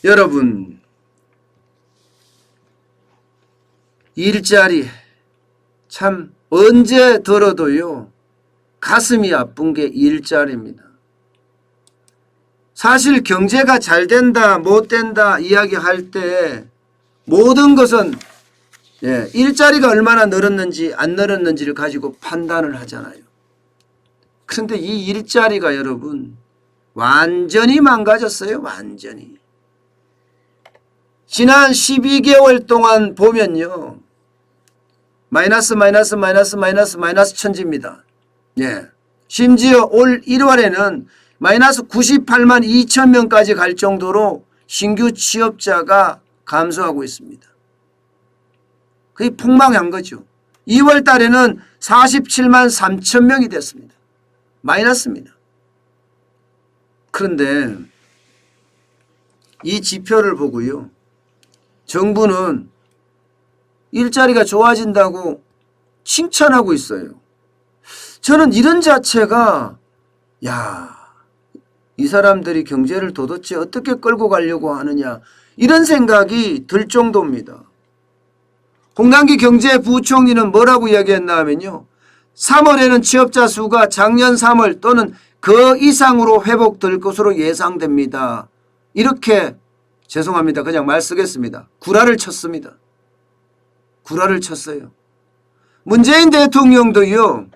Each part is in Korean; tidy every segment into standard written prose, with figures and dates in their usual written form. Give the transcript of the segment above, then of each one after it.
여러분, 일자리 참 언제 들어도요 가슴이 아픈 게 일자리입니다. 사실 경제가 잘 된다 못 된다 이야기할 때 모든 것은 일자리가 얼마나 늘었는지 안 늘었는지를 가지고 판단을 하잖아요. 그런데 이 일자리가 여러분 완전히 망가졌어요. 완전히. 지난 12개월 동안 보면요. 마이너스 천지입니다. 심지어 올 1월에는 마이너스 98만 2천 명까지 갈 정도로 신규 취업자가 감소하고 있습니다. 거의 폭망한 거죠. 2월 달에는 47만 3천 명이 됐습니다. 마이너스입니다. 그런데 이 지표를 보고요. 정부는 일자리가 좋아진다고 칭찬하고 있어요. 저는 이런 자체가 이 사람들이 경제를 도대체 어떻게 끌고 가려고 하느냐 이런 생각이 들 정도입니다. 홍남기 경제부총리는 뭐라고 이야기했나 하면요. 3월에는 취업자 수가 작년 3월 또는 그 이상으로 회복될 것으로 예상됩니다. 이렇게 죄송합니다. 그냥 말 쓰겠습니다. 구라를 쳤습니다. 구라를 쳤어요. 문재인 대통령도요.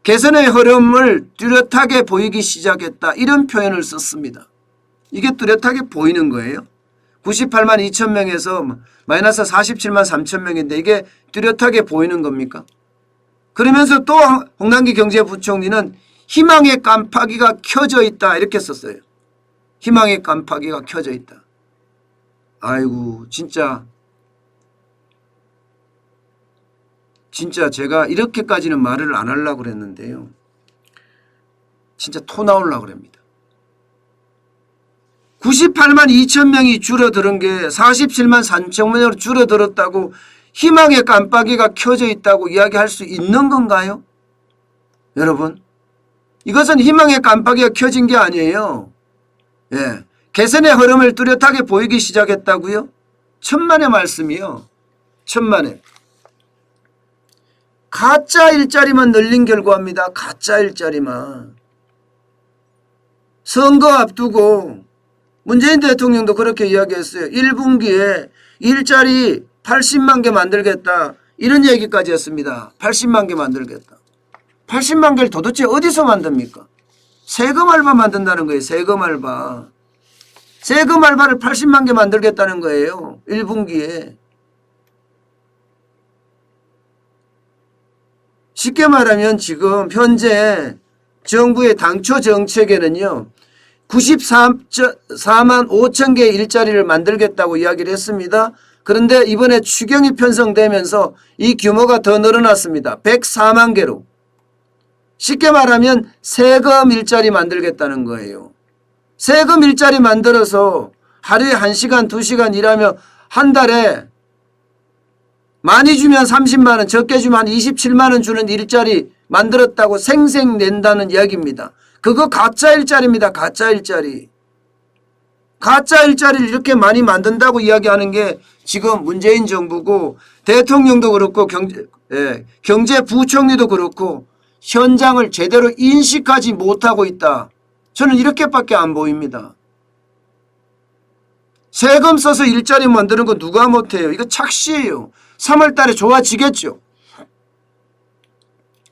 개선의 흐름을 뚜렷하게 보이기 시작했다. 이런 표현을 썼습니다. 이게 뚜렷하게 보이는 거예요. 98만 2천 명에서 마이너스 47만 3천 명인데 이게 뚜렷하게 보이는 겁니까? 그러면서 또 홍남기 경제부총리는 희망의 깜빡이가 켜져 있다. 이렇게 썼어요. 희망의 깜빡이가 켜져 있다. 아이고 진짜 제가 이렇게까지는 말을 안 하려고 그랬는데요. 진짜 토 나오려고 그럽니다. 98만 2천 명이 줄어드는 게 47만 3천 명으로 줄어들었다고 희망의 깜빡이가 켜져 있다고 이야기할 수 있는 건가요? 여러분, 이것은 희망의 깜빡이가 켜진 게 아니에요. 개선의 흐름을 뚜렷하게 보이기 시작했다고요? 천만의 말씀이요. 천만의. 가짜 일자리만 늘린 결과입니다. 가짜 일자리만. 선거 앞두고 문재인 대통령도 그렇게 이야기했어요. 1분기에 일자리 80만 개 만들겠다. 이런 얘기까지 했습니다. 80만 개 만들겠다. 80만 개를 도대체 어디서 만듭니까? 세금 알바 만든다는 거예요. 세금 알바. 세금 알바를 80만 개 만들겠다는 거예요. 1분기에. 쉽게 말하면 지금 현재 정부의 당초 정책에는요. 94만 5천 개의 일자리를 만들겠다고 이야기를 했습니다. 그런데 이번에 추경이 편성되면서 이 규모가 더 늘어났습니다. 104만 개로. 쉽게 말하면 세금 일자리 만들겠다는 거예요. 세금 일자리 만들어서 하루에 1시간 2시간 일하며 한 달에 많이 주면 30만 원, 적게 주면 한 27만 원 주는 일자리 만들었다고 생색낸다는 이야기입니다. 그거 가짜 일자리입니다. 가짜 일자리. 가짜 일자리를 이렇게 많이 만든다고 이야기하는 게 지금 문재인 정부고 대통령도 그렇고 경제부총리도 그렇고 현장을 제대로 인식하지 못하고 있다. 저는 이렇게밖에 안 보입니다. 세금 써서 일자리 만드는 거 누가 못해요. 이거 착시예요. 3월 달에 좋아지겠죠.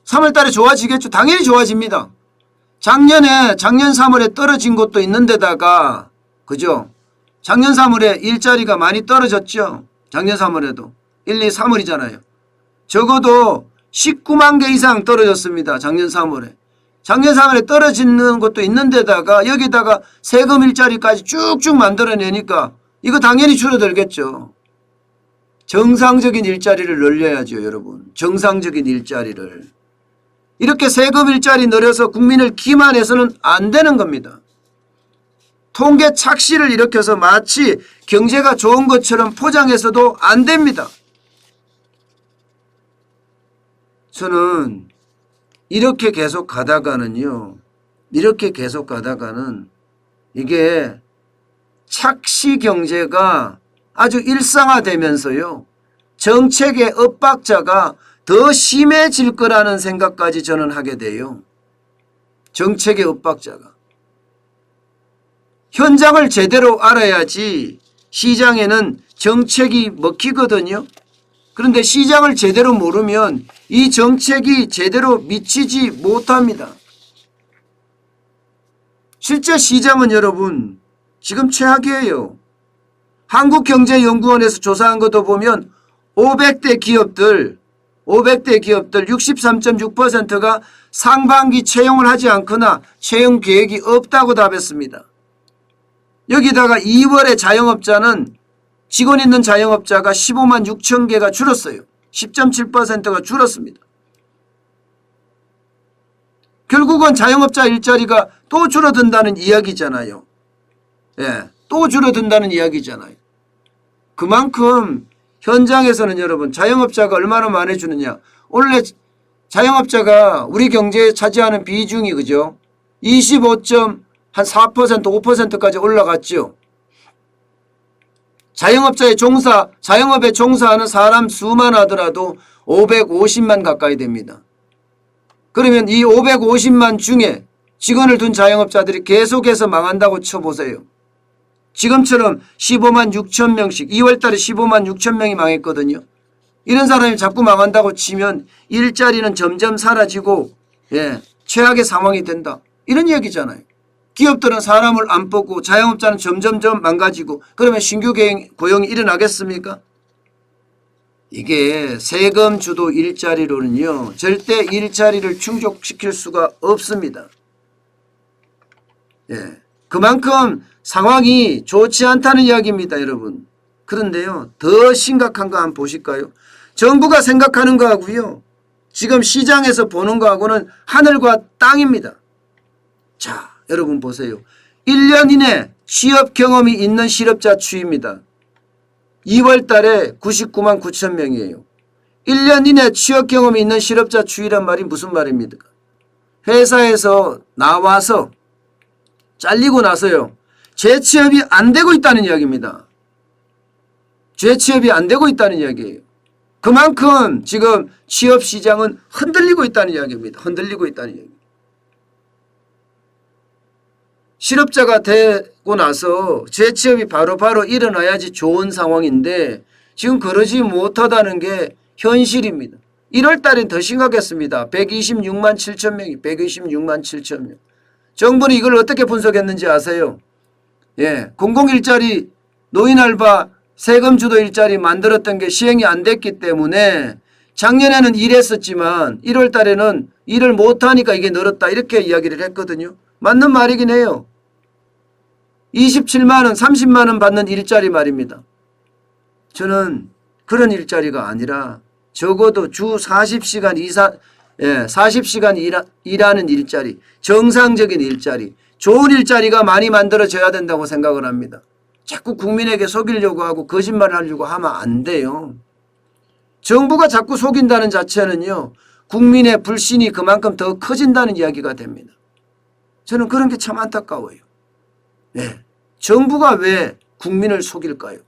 3월 달에 좋아지겠죠. 당연히 좋아집니다. 작년 3월에 떨어진 것도 있는데다가 그죠? 작년 3월에 일자리가 많이 떨어졌죠. 작년 3월에도 1, 2, 3월이잖아요. 적어도 19만 개 이상 떨어졌습니다. 작년 3월에. 작년 3월에 떨어지는 것도 있는데다가 여기다가 세금 일자리까지 쭉쭉 만들어내니까 이거 당연히 줄어들겠죠. 정상적인 일자리를 늘려야죠. 여러분. 정상적인 일자리를. 이렇게 세금 일자리 늘려서 국민을 기만해서는 안 되는 겁니다. 통계 착시를 일으켜서 마치 경제가 좋은 것처럼 포장해서도 안 됩니다. 저는 이렇게 계속 가다가는 이게 착시 경제가 아주 일상화되면서요. 정책의 엇박자가 더 심해질 거라는 생각까지 저는 하게 돼요. 정책의 엇박자가. 현장을 제대로 알아야지 시장에는 정책이 먹히거든요. 그런데 시장을 제대로 모르면 이 정책이 제대로 미치지 못합니다. 실제 시장은 여러분 지금 최악이에요. 한국경제연구원에서 조사한 것도 보면 500대 기업들 63.6%가 상반기 채용을 하지 않거나 채용 계획이 없다고 답했습니다. 여기다가 2월에 자영업자는 직원 있는 자영업자가 15만 6천 개가 줄었어요. 10.7%가 줄었습니다. 결국은 자영업자 일자리가 또 줄어든다는 이야기잖아요. 예, 또 줄어든다는 이야기잖아요. 그만큼 현장에서는 여러분 자영업자가 얼마나 많아지느냐. 원래 자영업자가 우리 경제에 차지하는 비중이 그죠? 25.4% 5%까지 올라갔죠. 자영업에 종사하는 사람 수만 하더라도 550만 가까이 됩니다. 그러면 이 550만 중에 직원을 둔 자영업자들이 계속해서 망한다고 쳐보세요. 지금처럼 15만 6천 명씩 2월 달에 15만 6천 명이 망했거든요. 이런 사람이 자꾸 망한다고 치면 일자리는 점점 사라지고 최악의 상황이 된다. 이런 얘기잖아요. 기업들은 사람을 안 뽑고 자영업자는 점점점 망가지고 그러면 신규 고용이 일어나겠습니까? 이게 세금 주도 일자리로는요. 절대 일자리를 충족시킬 수가 없습니다. 그만큼 상황이 좋지 않다는 이야기입니다, 여러분. 그런데요. 더 심각한 거 한번 보실까요? 정부가 생각하는 거하고요. 지금 시장에서 보는 거하고는 하늘과 땅입니다. 자, 여러분 보세요. 1년 이내 취업 경험이 있는 실업자 추이입니다. 2월 달에 99만 9천 명이에요. 1년 이내 취업 경험이 있는 실업자 추이란 말이 무슨 말입니까? 회사에서 나와서 잘리고 나서요. 재취업이 안 되고 있다는 이야기입니다. 재취업이 안 되고 있다는 이야기예요. 그만큼 지금 취업 시장은 흔들리고 있다는 이야기입니다. 흔들리고 있다는 이야기. 실업자가 되고 나서 재취업이 바로바로 일어나야지 좋은 상황인데 지금 그러지 못하다는 게 현실입니다. 1월 달엔 더 심각했습니다. 126만 7천 명이 126만 7천 명. 정부는 이걸 어떻게 분석했는지 아세요? 공공일자리, 노인알바, 세금주도 일자리 만들었던 게 시행이 안 됐기 때문에 작년에는 일했었지만 1월 달에는 일을 못하니까 이게 늘었다 이렇게 이야기를 했거든요. 맞는 말이긴 해요. 27만 원, 30만 원 받는 일자리 말입니다. 저는 그런 일자리가 아니라 적어도 주 40시간 이상 40시간 일하는 일자리, 정상적인 일자리, 좋은 일자리가 많이 만들어져야 된다고 생각을 합니다. 자꾸 국민에게 속이려고 하고 거짓말을 하려고 하면 안 돼요. 정부가 자꾸 속인다는 자체는요. 국민의 불신이 그만큼 더 커진다는 이야기가 됩니다. 저는 그런 게 참 안타까워요. 정부가 왜 국민을 속일까요?